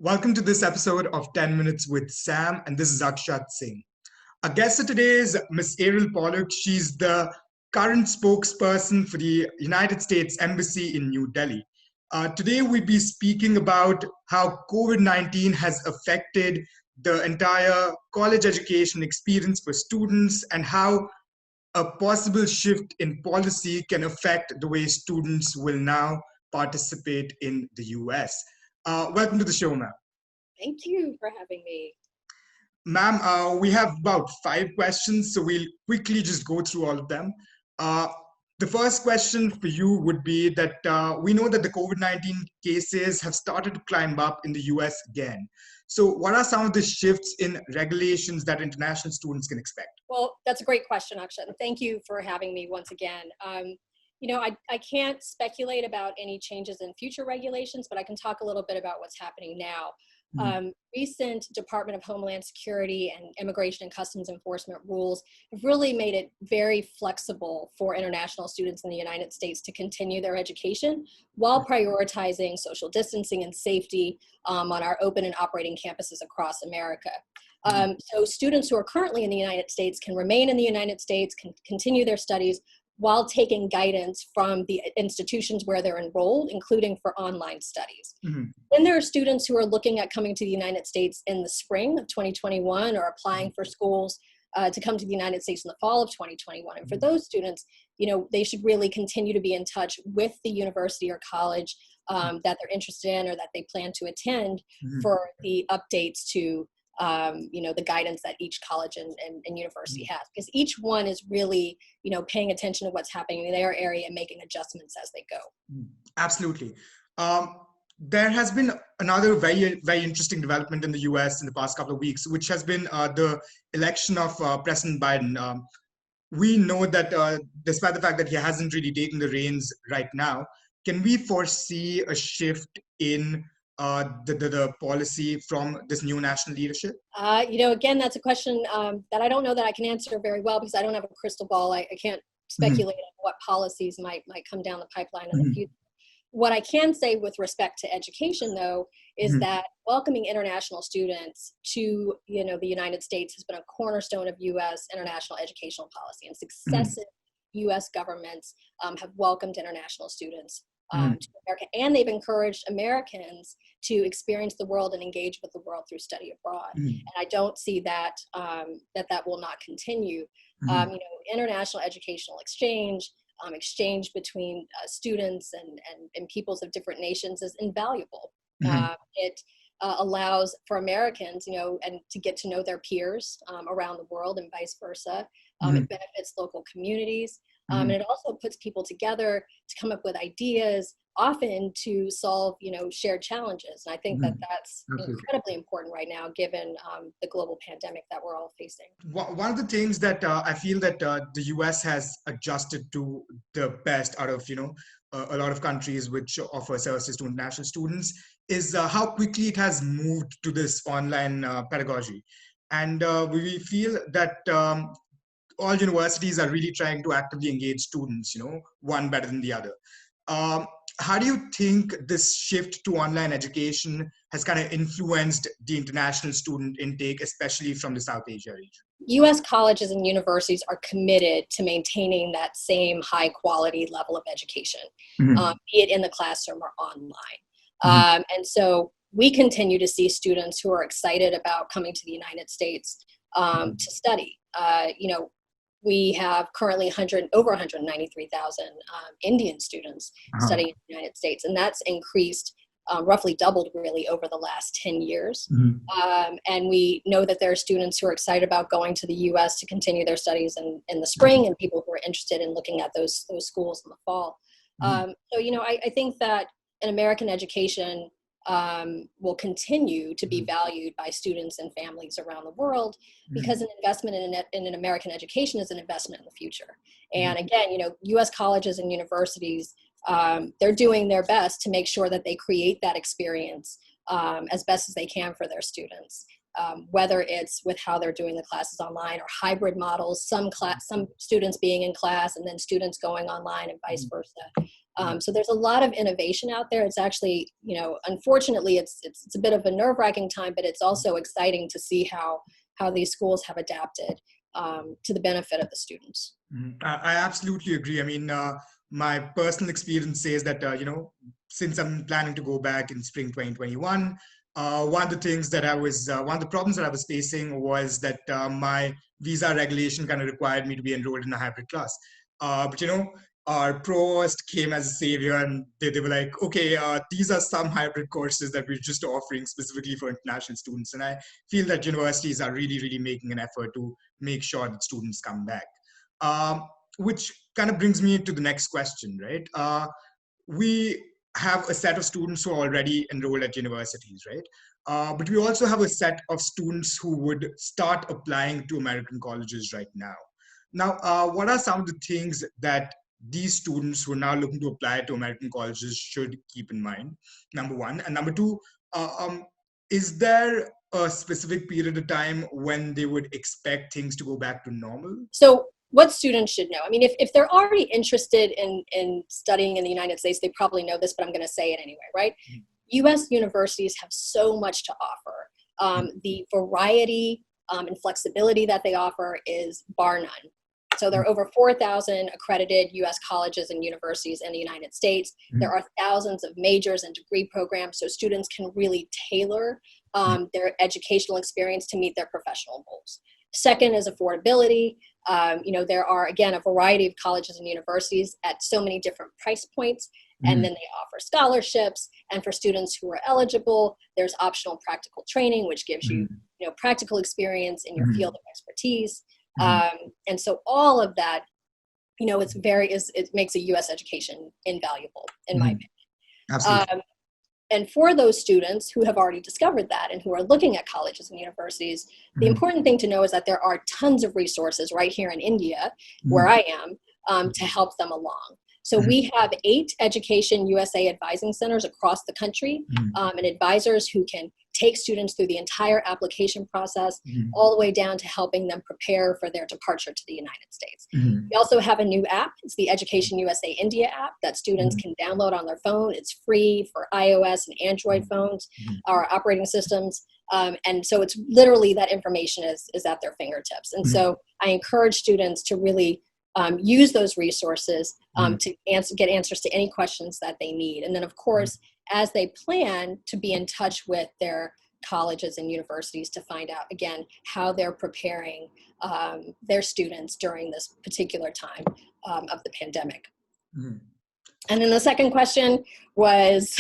Welcome to this episode of 10 Minutes with Sam, and this is Akshat Singh. Our guest today is Miss Ariel Pollock. She's the current spokesperson for the United States Embassy in New Delhi. Today, we'll be speaking about how COVID-19 has affected the entire college education experience for students and how a possible shift in policy can affect the way students will now participate in the US. Welcome to the show, ma'am. Thank you for having me. Ma'am, we have about 5 questions, so we'll quickly just go through all of them. The first question for you would be that we know that the COVID-19 cases have started to climb up in the US again. So what are some of the shifts in regulations that international students can expect? Well, that's a great question, Akshat. Thank you for having me once again. I can't speculate about any changes in future regulations, but I can talk a little bit about what's happening now. Recent Department of Homeland Security and Immigration and Customs Enforcement rules have really made it very flexible for international students in the United States to continue their education while prioritizing social distancing and safety on our open and operating campuses across America. So students who are currently in the United States can remain in the United States, can continue their studies while taking guidance from the institutions where they're enrolled, including for online studies. Then there are students who are looking at coming to the United States in the spring of 2021 or applying for schools to come to the United States in the fall of 2021. And for those students, they should really continue to be in touch with the university or college that they're interested in or that they plan to attend for the updates to the guidance that each college and university has, because each one is really, paying attention to what's happening in their area and making adjustments as they go. Absolutely. There has been another very, very interesting development in the US in the past couple of weeks, which has been the election of President Biden. We know that despite the fact that he hasn't really taken the reins right now, can we foresee a shift in the policy from this new national leadership? Again, that's a question that I don't know that I can answer very well because I don't have a crystal ball. I can't speculate on what policies might come down the pipeline in the future. What I can say with respect to education, though, is that welcoming international students to the United States has been a cornerstone of U.S. international educational policy, and successive U.S. governments have welcomed international students to America, and they've encouraged Americans to experience the world and engage with the world through study abroad. And I don't see that that will not continue. International educational exchange between students and peoples of different nations is invaluable. It allows for Americans, and to get to know their peers around the world and vice versa. It benefits local communities. And it also puts people together to come up with ideas, often to solve, shared challenges. And I think that that's incredibly important right now, given the global pandemic that we're all facing. One of the things that I feel that the US has adjusted to the best out of, a lot of countries which offer services to international students is how quickly it has moved to this online pedagogy. And we feel that all universities are really trying to actively engage students, one better than the other. How do you think this shift to online education has kind of influenced the international student intake, especially from the South Asia region? U.S. colleges and universities are committed to maintaining that same high quality level of education, be it in the classroom or online. And so we continue to see students who are excited about coming to the United States to study. We have currently over 193,000 Indian students studying in the United States, and that's increased, roughly doubled really over the last 10 years. And we know that there are students who are excited about going to the U.S. to continue their studies in the spring, and people who are interested in looking at those schools in the fall. I think that an American education will continue to be valued by students and families around the world, because an investment in an American education is an investment in the future. And again, U.S. colleges and universities, they're doing their best to make sure that they create that experience as best as they can for their students. whether it's with how they're doing the classes online or hybrid models, some students being in class and then students going online and vice versa. So there's a lot of innovation out there. It's actually, unfortunately, it's a bit of a nerve-wracking time, but it's also exciting to see how these schools have adapted to the benefit of the students. I absolutely agree. I mean, my personal experience says that, since I'm planning to go back in spring 2021, one of the things that one of the problems that I was facing was that my visa regulation kind of required me to be enrolled in a hybrid class. But our provost came as a savior, and they were like, okay, these are some hybrid courses that we're just offering specifically for international students. And I feel that universities are really, really making an effort to make sure that students come back. Which kind of brings me to the next question, right? We have a set of students who are already enrolled at universities, right? But we also have a set of students who would start applying to American colleges right now. Now, what are some of the things that these students who are now looking to apply to American colleges should keep in mind? Number one. And number two, is there a specific period of time when they would expect things to go back to normal? So what students should know, I mean, if they're already interested in studying in the United States, they probably know this, but I'm going to say it anyway, right? U.S. universities have so much to offer. The variety and flexibility that they offer is bar none. So there are over 4,000 accredited U.S. colleges and universities in the United States. There are thousands of majors and degree programs, so students can really tailor their educational experience to meet their professional goals. Second is affordability. There are, again, a variety of colleges and universities at so many different price points, and then they offer scholarships. And for students who are eligible, there's optional practical training, which gives you, practical experience in your field of expertise. And so all of that, it makes a U.S. education invaluable, in my opinion. Absolutely. And for those students who have already discovered that and who are looking at colleges and universities, the important thing to know is that there are tons of resources right here in India, where I am, to help them along. So we have 8 Education USA advising centers across the country, and advisors who can take students through the entire application process, all the way down to helping them prepare for their departure to the United States. We also have a new app. It's the Education USA India app that students can download on their phone. It's free for iOS and Android phones, or operating systems. And so it's literally that information is at their fingertips. And so I encourage students to really use those resources to get answers to any questions that they need. And then, of course, as they plan, to be in touch with their colleges and universities to find out, again, how they're preparing their students during this particular time of the pandemic. And then the second question was,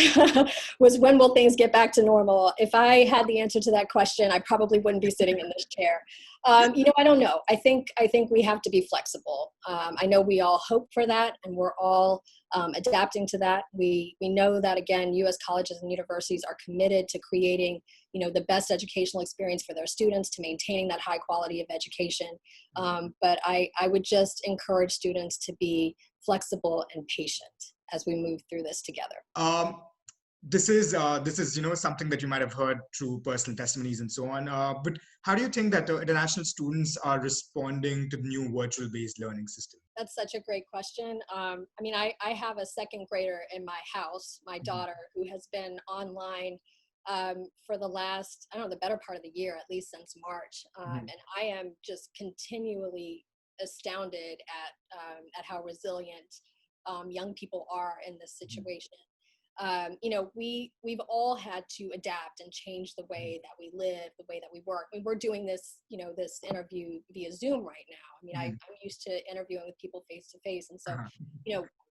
when will things get back to normal? If I had the answer to that question, I probably wouldn't be sitting in this chair. I don't know. I think we have to be flexible. I know we all hope for that, and we're all adapting to that. We know that, again, U.S. colleges and universities are committed to creating, the best educational experience for their students, to maintaining that high quality of education. But I would just encourage students to be flexible and patient as we move through this together. This is something that you might have heard through personal testimonies and so on. But how do you think that international students are responding to the new virtual-based learning system? That's such a great question. I have a second grader in my house, my daughter, who has been online for the last, the better part of the year, at least since March. And I am just continually astounded at how resilient young people are in this situation. We've all had to adapt and change the way that we live, the way that we work. We're doing this, this interview via Zoom right now. I'm used to interviewing with people face to face. And so,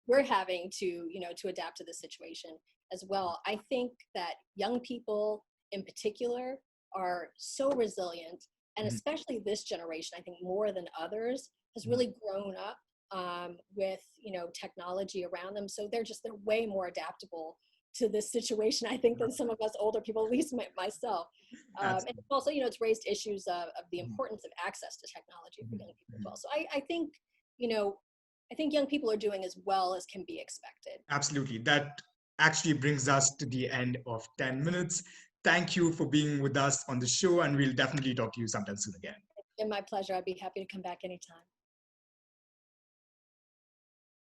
we're having to adapt to this situation as well. I think that young people in particular are so resilient, and especially this generation, I think more than others, has really grown up with technology around them, so they're way more adaptable to this situation, I think, than some of us older people, at least myself. And also, it's raised issues of the importance of access to technology for young people as well. So I think young people are doing as well as can be expected. Absolutely. That actually brings us to the end of 10 minutes. thank you for being with us on the show, and we'll definitely talk to you sometime soon again. It's been my pleasure. I'd be happy to come back anytime.